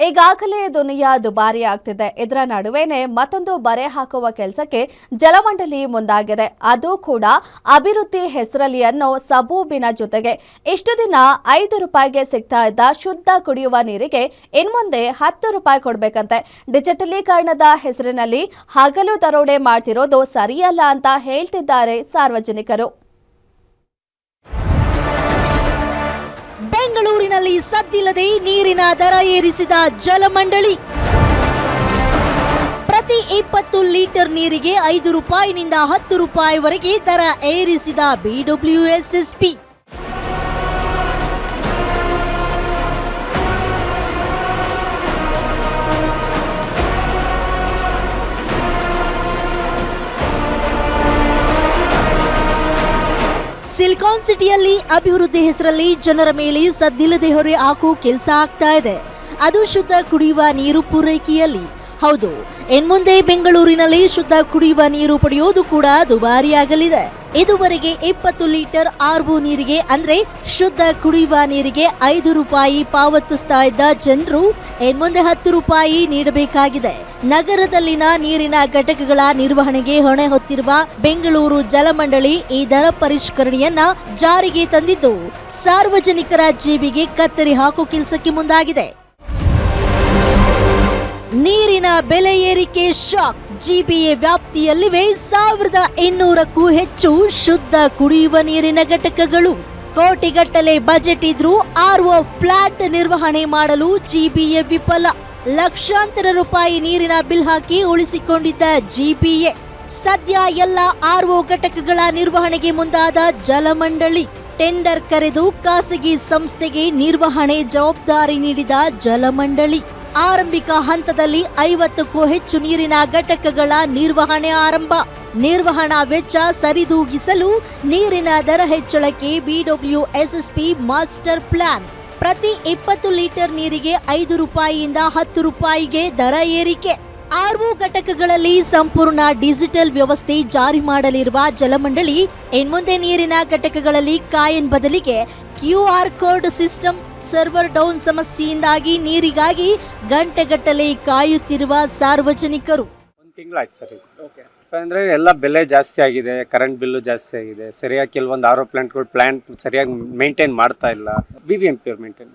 ಈಗಾಗಲೇ ದುನಿಯಾ ದುಬಾರಿ ಆಗ್ತಿದೆ. ಇದರ ನಡುವೆನೆ ಮತ್ತೊಂದು ಬರೆ ಹಾಕುವ ಕೆಲಸಕ್ಕೆ ಜಲಮಂಡಳಿ ಮುಂದಾಗಿದೆ. ಅದು ಕೂಡ ಅಭಿವೃದ್ಧಿ ಹೆಸರಲ್ಲಿ ಅನ್ನೋ ಸಬೂಬಿನ ಜೊತೆಗೆ ಇಷ್ಟು ದಿನ 5 ರೂಪಾಯಿಗೆ ಸಿಗ್ತಾ ಇದ್ದ ಶುದ್ಧ ಕುಡಿಯುವ ನೀರಿಗೆ ಇನ್ಮುಂದೆ 10 ರೂಪಾಯಿ ಕೊಡಬೇಕಂತೆ. ಡಿಜಿಟಲೀಕರಣದ ಹೆಸರಿನಲ್ಲಿ ಹಗಲು ದರೋಡೆ ಮಾಡ್ತಿರೋದು ಸರಿಯಲ್ಲ ಅಂತ ಹೇಳ್ತಿದ್ದಾರೆ ಸಾರ್ವಜನಿಕರು. ಬೆಂಗಳೂರಿನಲ್ಲಿ ಸದ್ದಿಲ್ಲದೆ ನೀರಿನ ದರ ಏರಿಸಿದ ಜಲಮಂಡಳಿ. ಪ್ರತಿ 20 ಲೀಟರ್ ನೀರಿಗೆ 5 ರೂಪಾಯಿನಿಂದ 10 ರೂಪಾಯಿವರೆಗೆ ದರ ಏರಿಸಿದ BWSSB. ಸಿಲಿಕಾನ್ ಸಿಟಿಯಲ್ಲಿ ಅಭಿವೃದ್ಧಿ ಹೆಸರಲ್ಲಿ ಜನರ ಮೇಲೆ ಸದ್ದಿಲ್ಲದೆ ಹೊರೆ ಹಾಕೋ ಕೆಲಸ ಆಗ್ತಾ ಇದೆ. ಅದು ಶುದ್ಧ ಕುಡಿಯುವ ನೀರು ಪೂರೈಕೆಯಲ್ಲಿ. ಹೌದು, ಇನ್ಮುಂದೆ ಬೆಂಗಳೂರಿನಲ್ಲಿ ಶುದ್ಧ ಕುಡಿಯುವ ನೀರು ಪಡೆಯೋದು ಕೂಡ ದುಬಾರಿಯಾಗಲಿದೆ. ಇದುವರೆಗೆ 20 ಲೀಟರ್ RO ನೀರಿಗೆ ಅಂದ್ರೆ ಶುದ್ಧ ಕುಡಿಯುವ ನೀರಿಗೆ 5 ರೂಪಾಯಿ ಪಾವತಿಸ್ತಾ ಇದ್ದ ಜನರು ಇನ್ಮುಂದೆ 10 ರೂಪಾಯಿ ನೀಡಬೇಕಾಗಿದೆ. ನಗರದಲ್ಲಿನ ನೀರಿನ ಘಟಕಗಳ ನಿರ್ವಹಣೆಗೆ ಹೊಣೆ ಹೊತ್ತಿರುವ ಬೆಂಗಳೂರು ಜಲಮಂಡಳಿ ಈ ದರ ಪರಿಷ್ಕರಣೆಯನ್ನ ಜಾರಿಗೆ ತಂದಿದ್ದು ಸಾರ್ವಜನಿಕರ ಜೇಬಿಗೆ ಕತ್ತರಿ ಹಾಕೋ ಕೆಲಸಕ್ಕೆ ಮುಂದಾಗಿದೆ. ನೀರಿನ ಬೆಲೆ ಏರಿಕೆ ಶಾಕ್. GBA ವ್ಯಾಪ್ತಿಯಲ್ಲಿವೆ 1200ಕ್ಕೂ ಹೆಚ್ಚು ಶುದ್ಧ ಕುಡಿಯುವ ನೀರಿನ ಘಟಕಗಳು. ಕೋಟಿಗಟ್ಟಲೆ ಬಜೆಟ್ ಇದ್ರೂ RO ಪ್ಲಾಂಟ್ ನಿರ್ವಹಣೆ ಮಾಡಲು GBA ವಿಫಲ. ಲಕ್ಷಾಂತರ ರೂಪಾಯಿ ನೀರಿನ ಬಿಲ್ ಹಾಕಿ ಉಳಿಸಿಕೊಂಡಿದ್ದ GBA ಸದ್ಯ ಎಲ್ಲ RO ಘಟಕಗಳ ನಿರ್ವಹಣೆಗೆ ಮುಂದಾದ ಜಲಮಂಡಳಿ. ಟೆಂಡರ್ ಕರೆದು ಖಾಸಗಿ ಸಂಸ್ಥೆಗೆ ನಿರ್ವಹಣೆ ಜವಾಬ್ದಾರಿ ನೀಡಿದ ಜಲಮಂಡಳಿ ಆರಂಭಿಕ ಹಂತದಲ್ಲಿ 50ಕ್ಕೂ ಹೆಚ್ಚು ನೀರಿನ ಘಟಕಗಳ ನಿರ್ವಹಣೆ ಆರಂಭ. ನಿರ್ವಹಣಾ ವೆಚ್ಚ ಸರಿದೂಗಿಸಲು ನೀರಿನ ದರ ಹೆಚ್ಚಳಕ್ಕೆ BWSSB ಮಾಸ್ಟರ್ ಪ್ಲಾನ್. ಪ್ರತಿ 20 ಲೀಟರ್ ನೀರಿಗೆ 5 ರೂಪಾಯಿಯಿಂದ 10 ರೂಪಾಯಿಗೆ ದರ ಏರಿಕೆ. RO ಘಟಕಗಳಲ್ಲಿ ಸಂಪೂರ್ಣ ಡಿಜಿಟಲ್ ವ್ಯವಸ್ಥೆ ಜಾರಿ ಮಾಡಲಿರುವ ಜಲಮಂಡಳಿ ಇನ್ಮುಂದೆ ನೀರಿನ ಘಟಕಗಳಲ್ಲಿ ಕಾಯಿನ್ ಬದಲಿಗೆ QR code system. Server down ಸಮಸ್ಯೆಯಿಂದಾಗಿ ನೀರಿಗಾಗಿ ಗಂಟೆಗಟ್ಟಲೆ ಕಾಯುತ್ತಿರುವ ಸಾರ್ವಜನಿಕರು. ಒಂದು ತಿಂಗಳಾಯ್ತು ಸರ್ ಇದು. ಅಂದರೆ ಎಲ್ಲ ಬೆಲೆ ಜಾಸ್ತಿ ಆಗಿದೆ, ಕರೆಂಟ್ ಬಿಲ್ಲು ಜಾಸ್ತಿ ಆಗಿದೆ. ಸರಿಯಾಗಿ ಕೆಲವೊಂದು RO ಪ್ಲಾಂಟ್ ಸರಿಯಾಗಿ ಮೇಂಟೈನ್ ಮಾಡ್ತಾ ಇಲ್ಲ. BBMP maintain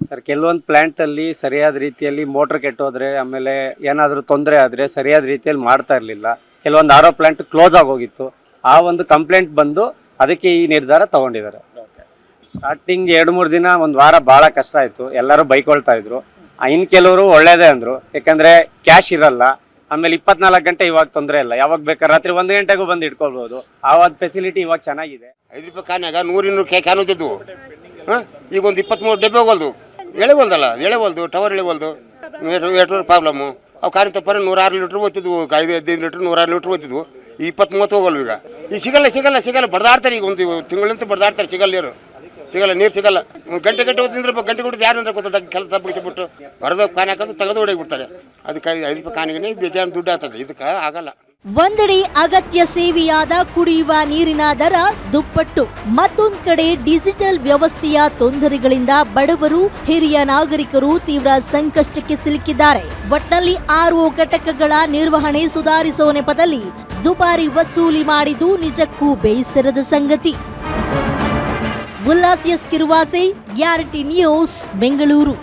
sir. ಕೆಲವೊಂದು ಪ್ಲ್ಯಾಂಟಲ್ಲಿ ಸರಿಯಾದ ರೀತಿಯಲ್ಲಿ ಮೋಟ್ರ್ ಕೆಟ್ಟೋದ್ರೆ, ಆಮೇಲೆ ಏನಾದರೂ ತೊಂದರೆ ಆದರೆ ಸರಿಯಾದ ರೀತಿಯಲ್ಲಿ ಮಾಡ್ತಾ ಇರಲಿಲ್ಲ. ಕೆಲವೊಂದು RO ಪ್ಲಾಂಟ್ ಕ್ಲೋಸ್ ಆಗೋಗಿತ್ತು. ಆ ಒಂದು ಕಂಪ್ಲೇಂಟ್ ಬಂದು ಅದಕ್ಕೆ ಈ ನಿರ್ಧಾರ ತಗೊಂಡಿದ್ದಾರೆ. ಸ್ಟಾರ್ಟಿಂಗ್ 2-3 ದಿನ, ಒಂದು ವಾರ ಭಾಳ ಕಷ್ಟ ಆಯಿತು. ಎಲ್ಲರೂ ಬೈಕೊಳ್ತಾ ಇದ್ರು. ಇನ್ನು ಕೆಲವರು ಒಳ್ಳೇದೇ ಅಂದರು, ಯಾಕಂದರೆ ಕ್ಯಾಶ್ ಇರಲ್ಲ. ಆಮೇಲೆ 24 ಗಂಟೆ ಇವಾಗ ತೊಂದರೆ ಇಲ್ಲ, ಯಾವಾಗ ಬೇಕಾದ್ರೆ ರಾತ್ರಿ 1 ಗಂಟೆಗೂ ಬಂದು ಇಟ್ಕೊಳ್ಬೋದು. ಆ ಒಂದು ಫೆಸಿಲಿಟಿ ಇವಾಗ ಚೆನ್ನಾಗಿದೆ. 5 ರೂಪಾಯಿ ಕ್ಯಾನ್ಯಾಗ 100 ಕ್ಯಾನ್ ಹೋಗ್ತಿದ್ವು. ಈಗ ಒಂದು 23 ಡಬ್ಬೆ ಹೋಗಲ್ದು. ಎಳೆವಲ್ದಲ್ಲ, ಎಳೆವಲ್ದು, ಟವರ್ ಎಳೆವಲ್ದು. ಎಷ್ಟು ಪ್ರಾಬ್ಲಮ್ಮು. ಅವು ಕಾರಿನ ತಪ್ಪರೆ 106 ಲೀಟ್ರ್ ಹೋಗ್ತಿದ್ವು, 5-15 ಲೀಟ್ರ್ 106 ಲೀಟ್ರ್ ಹೋಗ್ತಿದ್ವು. 20-30 ಹೋಗಲ್ವ ಈಗ. ಈಗ ಸಿಗಲ್ಲ ಬಡ್ದಾಡ್ತಾರೆ. ಈಗ ಒಂದು ತಿಂಗಳಂತೂ ಬಡ್ದಾಡ್ತಾರೆ, ಸಿಗಲ್ಲ ನೀರು ಸಿಗಲ್ಲ. ಗಂಟೆ ಹೋಗ್ತಿದ್ರೆ ಗಂಟೆ ಕೊಟ್ಟು ಯಾರು ಅಂದ್ರೆ ಗೊತ್ತಾಗ ಕೆಲಸ ಬಿಟ್ಟು ಹೊರದೋಗಿ ಕಾನ್ ಹಾಕೋದು ತೆಗೆದು ಹೊಡೋಗ್ಬಿಡ್ತಾರೆ. ಅದಕ್ಕೆ 5 ರೂಪಾಯಿ ಕಾನಿಗೆ ಬೇಜಾನ್ ದುಡ್ಡು ಆಗ್ತದೆ. ಇದಕ್ಕೆ ಆಗಲ್ಲ. ಒಂದೆಡೆ ಅಗತ್ಯ ಸೇವೆಯಾದ ಕುಡಿಯುವ ನೀರಿನ ದರ ದುಪ್ಪಟ್ಟು, ಮತ್ತೊಂದು ಕಡೆ ಡಿಜಿಟಲ್ ವ್ಯವಸ್ಥೆಯ ತೊಂದರೆಗಳಿಂದ ಬಡವರು, ಹಿರಿಯ ನಾಗರಿಕರು ತೀವ್ರ ಸಂಕಷ್ಟಕ್ಕೆ ಸಿಲುಕಿದ್ದಾರೆ. ಒಟ್ನಲ್ಲಿ RO ಘಟಕಗಳ ನಿರ್ವಹಣೆ ಸುಧಾರಿಸುವ ನೆಪದಲ್ಲಿ ದುಬಾರಿ ವಸೂಲಿ ಮಾಡಿದ್ದು ನಿಜಕ್ಕೂ ಬೇಸರದ ಸಂಗತಿ. Ullas S Kiruvase, guarantee news, Bengaluru.